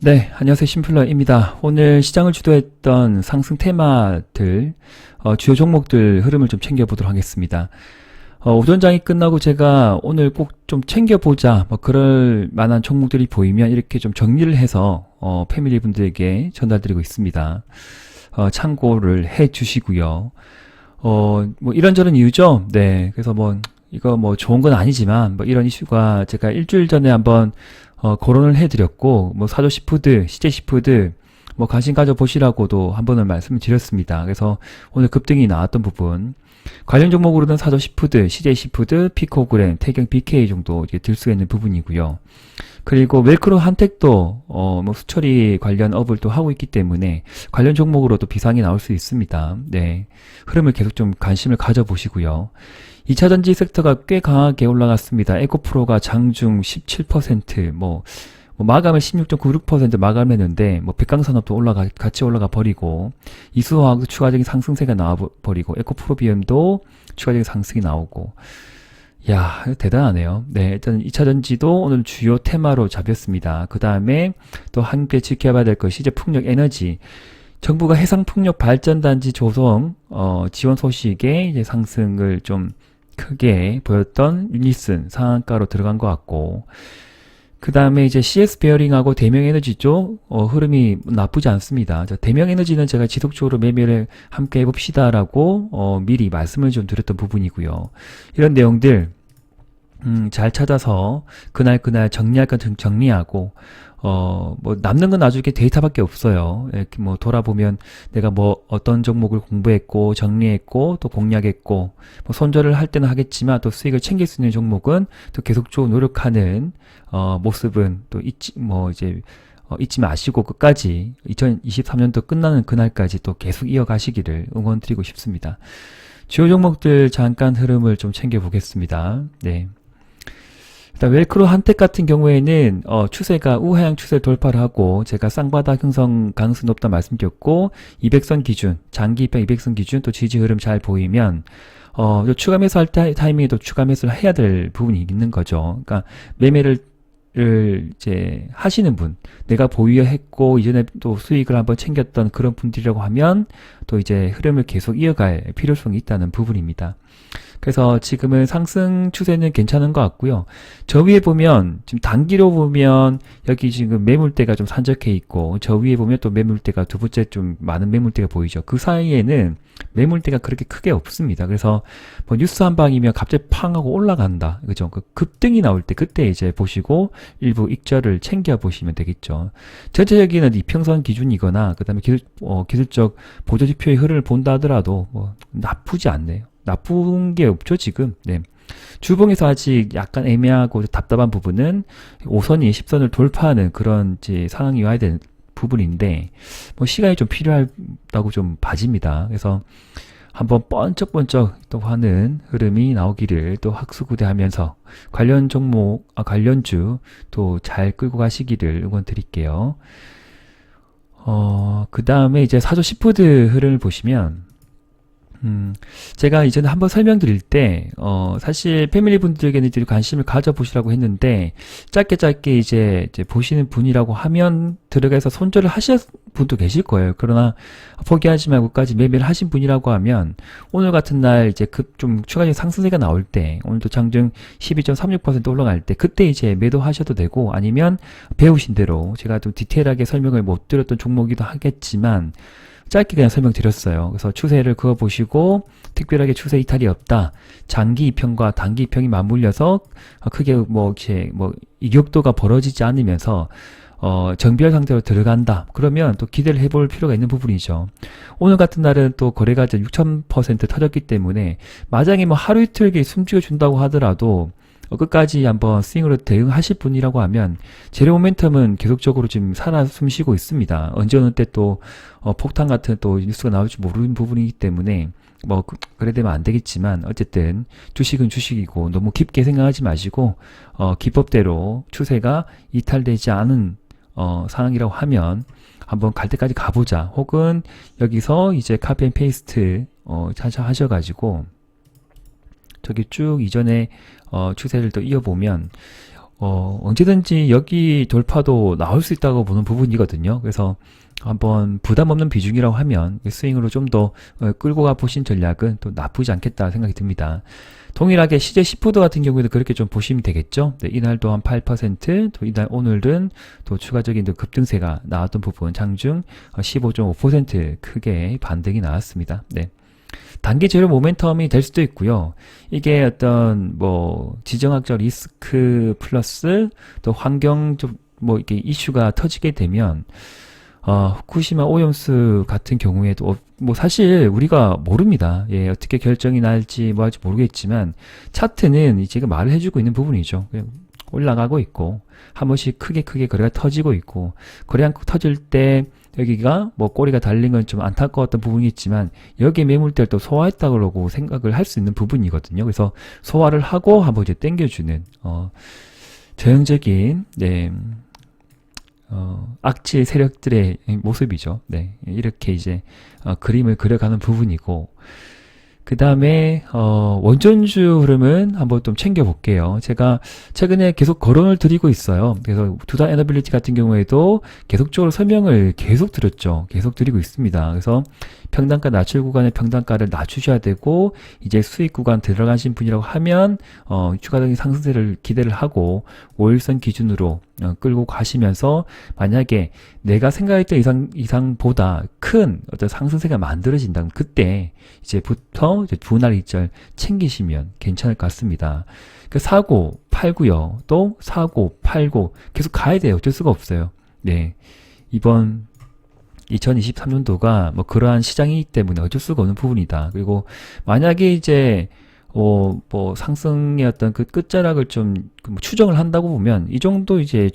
네, 안녕하세요. 심플러입니다. 오늘 시장을 주도했던 상승 테마들, 주요 종목들 흐름을 좀 챙겨보도록 하겠습니다. 오전장이 끝나고 제가 오늘 꼭 좀 챙겨보자, 그럴 만한 종목들이 보이면 이렇게 좀 정리를 해서, 패밀리 분들에게 전달드리고 있습니다. 참고를 해 주시고요. 이런저런 이유죠. 네, 그래서 이거 좋은 건 아니지만, 이런 이슈가 제가 일주일 전에 한번 거론을 해드렸고, 사조시푸드, CJ시푸드, 관심 가져보시라고도 한 번은 말씀을 드렸습니다. 그래서 오늘 급등이 나왔던 부분, 관련 종목으로는 사조시푸드, CJ시푸드, 피코그램, 태경 BK 정도 이제 들 수 있는 부분이고요. 그리고 웰크로 한택도, 수처리 관련 업을 또 하고 있기 때문에 관련 종목으로도 비상이 나올 수 있습니다. 네. 흐름을 계속 좀 관심을 가져보시고요. 2차전지 섹터가 꽤 강하게 올라갔습니다. 에코프로가 장중 17%, 마감을 16.96% 마감했는데, 백강산업도 같이 올라가 버리고, 이수화학도 추가적인 상승세가 나와 버리고, 에코프로비엠도 추가적인 상승이 나오고, 야, 대단하네요. 네, 일단 2차전지도 오늘 주요 테마로 잡혔습니다. 그 다음에 또 함께 지켜봐야 될 것이 이제 풍력에너지. 정부가 해상풍력 발전단지 조성, 지원 소식에 이제 상승을 좀 크게 보였던 유니슨 상한가로 들어간 것 같고, 그 다음에 이제 CS 베어링하고 대명에너지 쪽, 흐름이 나쁘지 않습니다. 대명에너지는 제가 지속적으로 매매를 함께 해봅시다라고, 미리 말씀을 좀 드렸던 부분이고요. 이런 내용들, 잘 찾아서 그날 정리할 건 정리하고, 남는 건 나중에 데이터밖에 없어요. 이렇게 돌아보면 내가 어떤 종목을 공부했고, 정리했고, 또 공략했고, 손절을 할 때는 하겠지만 또 수익을 챙길 수 있는 종목은 또 계속적으로 노력하는, 모습은 또 잊지 마시고 끝까지 2023년도 끝나는 그날까지 또 계속 이어가시기를 응원드리고 싶습니다. 주요 종목들 잠깐 흐름을 좀 챙겨보겠습니다. 네. 일단 웰크로 한택 같은 경우에는 추세가 우하향 추세를 돌파를 하고 제가 쌍바닥 형성 가능성이 높다 말씀드렸고 200선 기준, 장기 입장 200선 기준 또 지지 흐름 잘 보이면 추가 매수할 타이밍에도 추가 매수를 해야 될 부분이 있는 거죠. 그러니까 매매를 이제 하시는 분, 내가 보유했고 이전에 또 수익을 한번 챙겼던 그런 분들이라고 하면 또 이제 흐름을 계속 이어갈 필요성이 있다는 부분입니다. 그래서 지금은 상승 추세는 괜찮은 것 같고요. 저 위에 보면 지금 단기로 보면 여기 지금 매물대가 좀 산적해 있고 저 위에 보면 또 매물대가 두 번째 좀 많은 매물대가 보이죠. 그 사이에는 매물대가 그렇게 크게 없습니다. 그래서 뉴스 한 방이면 갑자기 팡 하고 올라간다. 그죠? 그 급등이 나올 때 그때 이제 보시고 일부 익절을 챙겨 보시면 되겠죠. 전체적인 이평선 기준이거나 그다음에 기술적 보조지표의 흐름을 본다 하더라도 나쁘지 않네요. 나쁜 게 없죠, 지금. 네. 주봉에서 아직 약간 애매하고 답답한 부분은 5선이 10선을 돌파하는 그런 이제 상황이 와야 되는 부분인데, 시간이 좀 필요하다고 좀 봐집니다. 그래서 한번 번쩍번쩍 또 하는 흐름이 나오기를 또 학수구대하면서 관련 종목, 관련주 또 잘 끌고 가시기를 응원 드릴게요. 그 다음에 이제 사조시푸드 흐름을 보시면, 제가 이전에 한번 설명드릴 때, 사실 패밀리 분들에게는 이제 관심을 가져보시라고 했는데, 짧게 이제 보시는 분이라고 하면 들어가서 손절을 하실 분도 계실 거예요. 그러나 포기하지 말고까지 매매를 하신 분이라고 하면, 오늘 같은 날 이제 좀 추가적인 상승세가 나올 때, 오늘도 장중 12.36% 올라갈 때, 그때 이제 매도하셔도 되고, 아니면 배우신 대로, 제가 좀 디테일하게 설명을 못 드렸던 종목이기도 하겠지만, 짧게 그냥 설명드렸어요. 그래서 추세를 그어보시고 특별하게 추세 이탈이 없다. 장기 이평과 단기 이평이 맞물려서 크게 이격도가 벌어지지 않으면서 정비할 상태로 들어간다. 그러면 또 기대를 해볼 필요가 있는 부분이죠. 오늘 같은 날은 또 거래가 6,000% 터졌기 때문에 만약에 하루 이틀 숨죽여 준다고 하더라도 끝까지 한번 스윙으로 대응하실 분이라고 하면 재료 모멘텀은 계속적으로 지금 살아 숨쉬고 있습니다. 언제 어느 때 또 폭탄 같은 또 뉴스가 나올지 모르는 부분이기 때문에 그래 되면 안 되겠지만 어쨌든 주식은 주식이고 너무 깊게 생각하지 마시고 기법대로 추세가 이탈되지 않은 상황이라고 하면 한번 갈 때까지 가보자. 혹은 여기서 이제 카피 앤 페이스트 하셔가지고 저기 쭉 이전에 추세를 또 이어보면 언제든지 여기 돌파도 나올 수 있다고 보는 부분이거든요. 그래서 한번 부담 없는 비중이라고 하면 스윙으로 좀 더 끌고 가 보신 전략은 또 나쁘지 않겠다 생각이 듭니다. 동일하게 CJ 시푸드 같은 경우에도 그렇게 좀 보시면 되겠죠. 네, 이날도 한 8%, 또 이날 오늘은 또 추가적인 또 급등세가 나왔던 부분, 장중 15.5% 크게 반등이 나왔습니다. 네. 단기 재료 모멘텀이 될 수도 있고요. 이게 어떤 뭐 지정학적 리스크 플러스 또 환경적 뭐 이렇게 이슈가 터지게 되면 후쿠시마 오염수 같은 경우에도 뭐 사실 우리가 모릅니다. 예, 어떻게 결정이 날지 뭐 할지 모르겠지만 차트는 제가 말을 해주고 있는 부분이죠. 그냥 올라가고 있고 한 번씩 크게 거래가 터지고 있고 거래 한 터질 때 여기가 뭐 꼬리가 달린 건 좀 안타까웠던 부분이 있지만 여기에 매물대를 또 소화했다고 생각을 할 수 있는 부분이거든요. 그래서 소화를 하고 한번 이제 당겨주는 전형적인 악취 세력들의 모습이죠. 네, 이렇게 이제 그림을 그려가는 부분이고, 그 다음에 원전주 흐름은 한번 좀 챙겨볼게요. 제가 최근에 계속 거론을 드리고 있어요. 그래서 두산 에너빌리티 같은 경우에도 계속적으로 설명을 계속 드렸죠. 계속 드리고 있습니다. 그래서 평단가 낮출 구간의 평단가를 낮추셔야 되고, 이제 수익 구간 들어가신 분이라고 하면 추가적인 상승세를 기대를 하고 5일선 기준으로 끌고 가시면서, 만약에 내가 생각했던 이상보다 큰 어떤 상승세가 만들어진다면 그때 이제부터 분할 이절 챙기시면 괜찮을 것 같습니다. 그 사고 팔고요, 또 사고 팔고 계속 가야 돼요. 어쩔 수가 없어요. 네, 이번 2023년도가 뭐 그러한 시장이기 때문에 어쩔 수가 없는 부분이다. 그리고 만약에 이제 뭐 상승의 어떤 그 끝자락을 좀 추정을 한다고 보면 이 정도 이제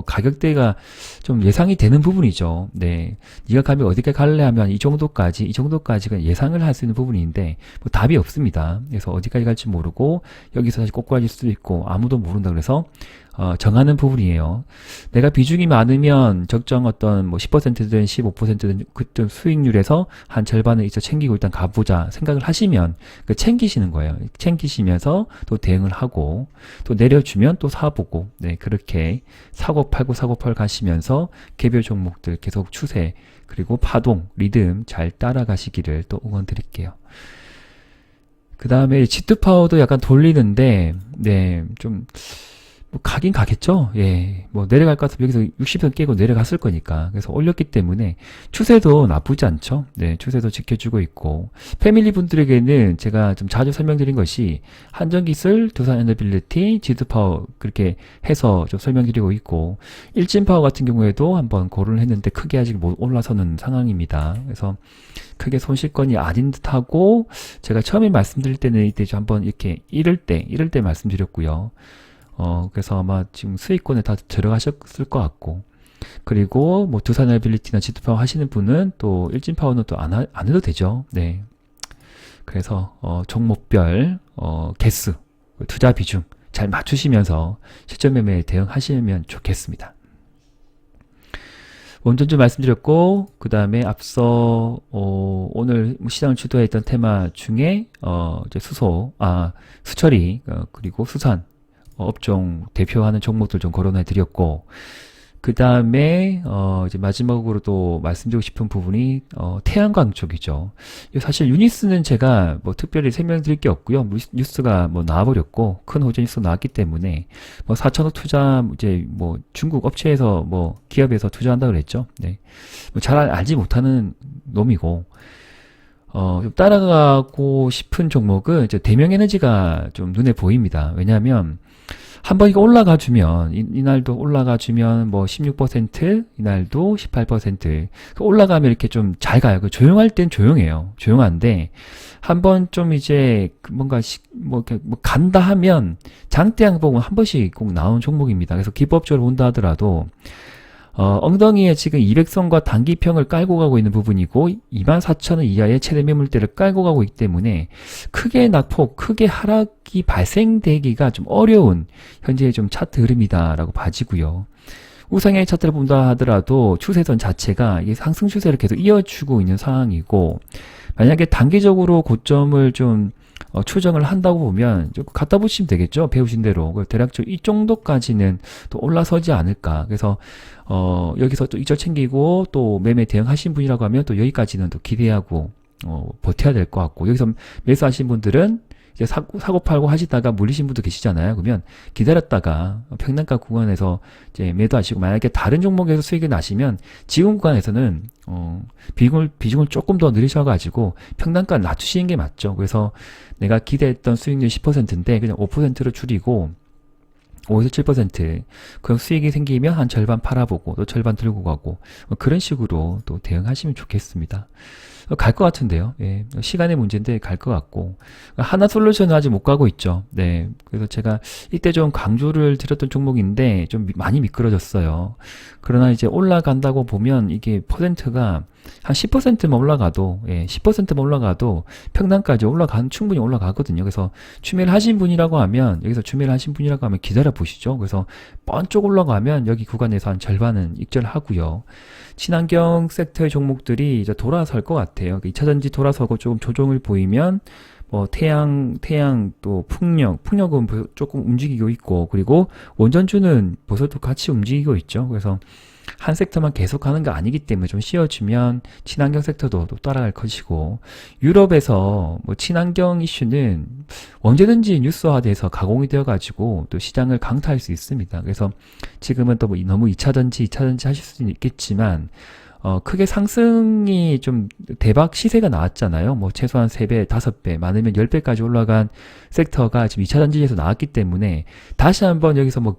가격대가 좀 예상이 되는 부분이죠. 네, 네가 감히 어디까지 갈래 하면 이 정도까지가 예상을 할 수 있는 부분인데 뭐 답이 없습니다. 그래서 어디까지 갈지 모르고 여기서 다시 꼬꾸라질 수도 있고 아무도 모른다. 그래서 정하는 부분이에요. 내가 비중이 많으면 적정 어떤 뭐 10%든 15%든 그때 수익률에서 한 절반을 이제 챙기고 일단 가보자 생각을 하시면 챙기시는 거예요. 챙기시면서 또 대응을 하고 또 내려주면 또 사보고, 네, 그렇게 사고 팔고 가시면서 개별 종목들 계속 추세 그리고 파동, 리듬 잘 따라가시기를 또 응원 드릴게요. 그 다음에 G2파워도 약간 돌리는데, 네, 좀 뭐 가긴 가겠죠. 예, 뭐 내려갈 것 같으면 여기서 60선 깨고 내려갔을 거니까. 그래서 올렸기 때문에 추세도 나쁘지 않죠. 네, 추세도 지켜주고 있고, 패밀리 분들에게는 제가 좀 자주 설명드린 것이 한전기술, 두산에너빌리티, G2파워 그렇게 해서 좀 설명드리고 있고, 일진파워 같은 경우에도 한번 고려를 했는데 크게 아직 못 올라서는 상황입니다. 그래서 크게 손실권이 아닌 듯하고, 제가 처음에 말씀드릴 때는 이때 좀 한번 이렇게 이럴 때 말씀드렸고요. 그래서 아마 지금 수익권에 다 들어가셨을 것 같고, 그리고 뭐 두산에너빌리티나 G2파워 하시는 분은 또 일진파워는 또 안 해도 되죠. 네. 그래서 종목별 개수, 투자 비중 잘 맞추시면서 시점 매매에 대응하시면 좋겠습니다. 원전주 말씀드렸고, 그 다음에 앞서 오늘 시장을 주도했던 테마 중에 이제 수처리 그리고 수산 업종 대표하는 종목들 좀 거론해 드렸고, 그 다음에 이제 마지막으로 또 말씀드리고 싶은 부분이 태양광 쪽이죠. 사실 유니스는 제가 뭐 특별히 설명드릴 게 없고요. 뉴스가 뭐 나와버렸고 큰 호재 뉴스가 나왔기 때문에 뭐 4천억 투자 이제 뭐 중국 업체에서 뭐 기업에서 투자한다 그랬죠. 네, 뭐 잘 알지 못하는 놈이고. 좀 따라가고 싶은 종목은 이제 대명에너지가 좀 눈에 보입니다. 왜냐하면 한번 이거 올라가 주면, 이날도 올라가 주면 뭐 16%, 이날도 18%. 올라가면 이렇게 좀 잘 가요. 조용할 땐 조용해요. 조용한데, 한번 좀 이제 뭔가 뭐 간다 하면 장대 양봉은 한 번씩 꼭 나온 종목입니다. 그래서 기법적으로 본다 하더라도, 엉덩이에 지금 200선과 단기평을 깔고 가고 있는 부분이고 24,000원 이하의 최대 매물대를 깔고 가고 있기 때문에 크게 낙폭, 크게 하락이 발생되기가 좀 어려운 현재의 좀 차트 흐름이다라고 봐지고요. 우상향 차트를 본다 하더라도 추세선 자체가 이게 상승 추세를 계속 이어주고 있는 상황이고, 만약에 단기적으로 고점을 좀 추정을 한다고 보면 좀 갖다 붙이면 되겠죠. 배우신 대로. 대략적으로 이 정도까지는 또 올라서지 않을까. 그래서 여기서 또 이절 챙기고 또 매매 대응하신 분이라고 하면 또 여기까지는 또 기대하고 버텨야 될 것 같고, 여기서 매수하신 분들은 이제 사고 팔고 하시다가 물리신 분도 계시잖아요. 그러면 기다렸다가 평단가 구간에서 이제 매도하시고, 만약에 다른 종목에서 수익이 나시면 지금 구간에서는 비중을 조금 더 늘리셔가지고 평단가 낮추시는 게 맞죠. 그래서 내가 기대했던 수익률 10%인데 그냥 5%로 줄이고 5에서 7% 그럼 수익이 생기면 한 절반 팔아보고 또 절반 들고 가고 그런 식으로 또 대응하시면 좋겠습니다. 갈 것 같은데요. 예, 시간의 문제인데 갈 것 같고, 하나솔루션은 아직 못 가고 있죠. 네, 그래서 제가 이때 좀 강조를 드렸던 종목인데 좀 많이 미끄러졌어요. 그러나 이제 올라간다고 보면 이게 퍼센트가 한 10%만 올라가도, 10%만 올라가도 평단까지 충분히 올라가거든요. 그래서 추매를 하신 분이라고 하면, 여기서 추매를 하신 분이라고 하면 기다려 보시죠. 그래서 번쩍 올라가면 여기 구간에서 한 절반은 익절하고요. 친환경 섹터의 종목들이 이제 돌아설 것 같아요. 2차전지 돌아서고 조금 조정을 보이면 뭐 태양 또 풍력은 조금 움직이고 있고, 그리고 원전주는 벌써도 같이 움직이고 있죠. 그래서 한 섹터만 계속 하는 거 아니기 때문에 좀 쉬어주면 친환경 섹터도 또 따라갈 것이고, 유럽에서 뭐 친환경 이슈는 언제든지 뉴스화돼서 가공이 되어가지고 또 시장을 강타할 수 있습니다. 그래서 지금은 또 뭐 너무 2차전지 하실 수는 있겠지만, 크게 상승이 좀 대박 시세가 나왔잖아요. 뭐 최소한 3배, 5배, 많으면 10배까지 올라간 섹터가 지금 2차전지에서 나왔기 때문에 다시 한번 여기서 뭐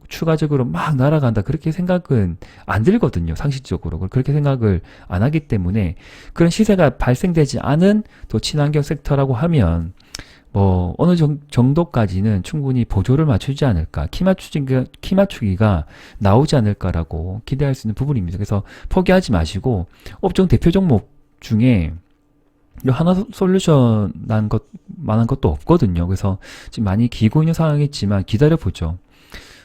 추가적으로 막 날아간다 그렇게 생각은 안 들거든요. 상식적으로 그렇게 생각을 안 하기 때문에, 그런 시세가 발생되지 않은 또 친환경 섹터라고 하면 뭐 어느 정도까지는 충분히 보조를 맞추지 않을까, 키 맞추기가 나오지 않을까라고 기대할 수 있는 부분입니다. 그래서 포기하지 마시고, 업종 대표 종목 중에 하나솔루션 만한 것도 없거든요. 그래서 지금 많이 기고 있는 상황이지만 기다려보죠.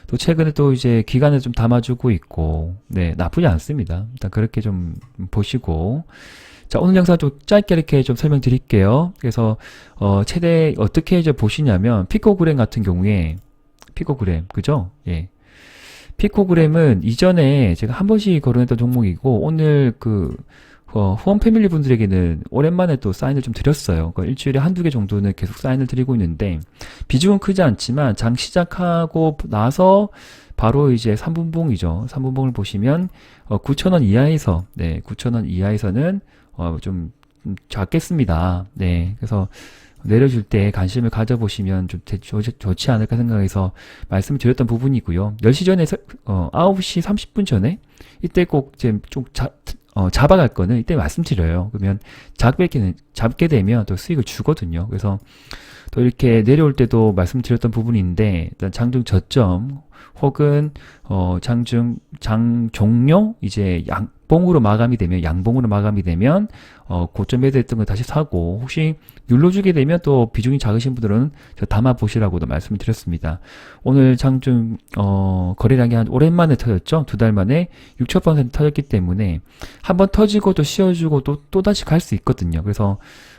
또 최근에 또 이제 기간을 좀 담아주고 있고, 네, 나쁘지 않습니다. 일단 그렇게 좀 보시고, 자, 오늘 영상 좀 짧게 이렇게 좀 설명드릴게요. 그래서 최대 어떻게 이제 보시냐면, 피코그램 같은 경우에 피코그램, 그죠? 예. 피코그램은 이전에 제가 한 번씩 거론했던 종목이고, 오늘 후원 패밀리 분들에게는 오랜만에 또 사인을 좀 드렸어요. 일주일에 한두 개 정도는 계속 사인을 드리고 있는데, 비중은 크지 않지만 장 시작하고 나서 바로 이제 3분봉이죠. 3분봉을 보시면 9,000원 이하에서, 네, 9,000원 이하에서는 좀 작겠습니다. 네, 그래서 내려줄 때 관심을 가져보시면 좀 좋지 않을까 생각해서 말씀을 드렸던 부분이고요. 10시 전에 9시 30분 전에 이때 꼭 좀 잡아갈 거는 이때 말씀드려요. 그러면 잡게 되면 또 수익을 주거든요. 그래서 또 이렇게 내려올 때도 말씀드렸던 부분인데, 일단 장중 저점 혹은 장 종료 이제 양봉으로 마감이 되면 고점 매도했던 거 다시 사고, 혹시 눌러주게 되면 또 비중이 작으신 분들은 담아 보시라고도 말씀을 드렸습니다. 오늘 장중 거래량이 한 오랜만에 터졌죠. 2달 만에 6,000% 터졌기 때문에 한번 터지고 또 씌워주고 또 다시 갈 수 있거든요. 그래서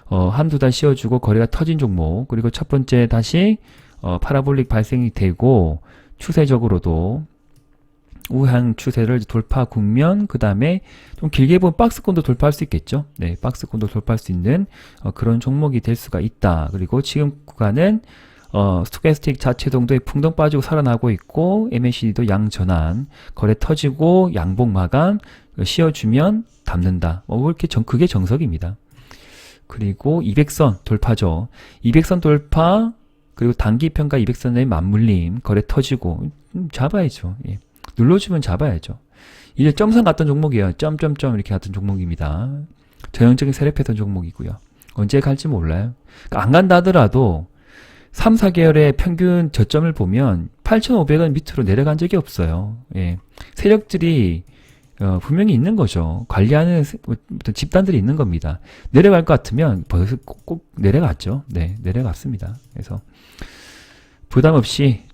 한두 달 씌워주고 거래가 터진 종목, 그리고 첫 번째 다시 파라볼릭 발생이 되고 추세적으로도 우향 추세를 돌파 국면, 그 다음에 좀 길게 보면 박스권도 돌파할 수 있겠죠. 네, 박스권도 돌파할 수 있는 그런 종목이 될 수가 있다. 그리고 지금 구간은 스토캐스틱 자체 동도에 풍덩 빠지고 살아나고 있고, MACD도 양전환, 거래 터지고 양봉 마감, 씌워주면 담는다. 그게 정석입니다. 그리고 200선 돌파죠. 200선 돌파, 그리고 단기 평가 200선의 맞물림, 거래 터지고 잡아야죠. 예. 눌러주면 잡아야죠. 이제 점선 갔던 종목이에요. 점점점 이렇게 갔던 종목입니다. 전형적인 세력 패턴 종목이고요. 언제 갈지 몰라요. 그러니까 안 간다 하더라도 3, 4개월의 평균 저점을 보면 8,500원 밑으로 내려간 적이 없어요. 예. 세력들이 분명히 있는 거죠. 관리하는 어떤 집단들이 있는 겁니다. 내려갈 것 같으면 벌써 꼭 내려갔죠. 네, 내려갔습니다. 그래서 부담 없이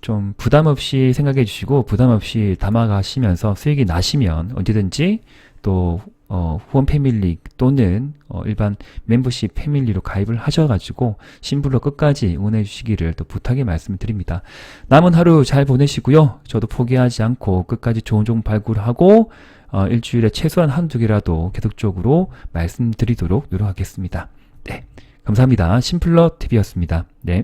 생각해 주시고, 부담 없이 담아가시면서 수익이 나시면 언제든지 또 후원 패밀리 또는 일반 멤버십 패밀리로 가입을 하셔가지고 심블러 끝까지 응원해 주시기를 또 부탁의 말씀을 드립니다. 남은 하루 잘 보내시고요. 저도 포기하지 않고 끝까지 좋은 종목 발굴하고 일주일에 최소한 한두 개라도 계속적으로 말씀드리도록 노력하겠습니다. 네, 감사합니다. 심플러 TV였습니다. 네.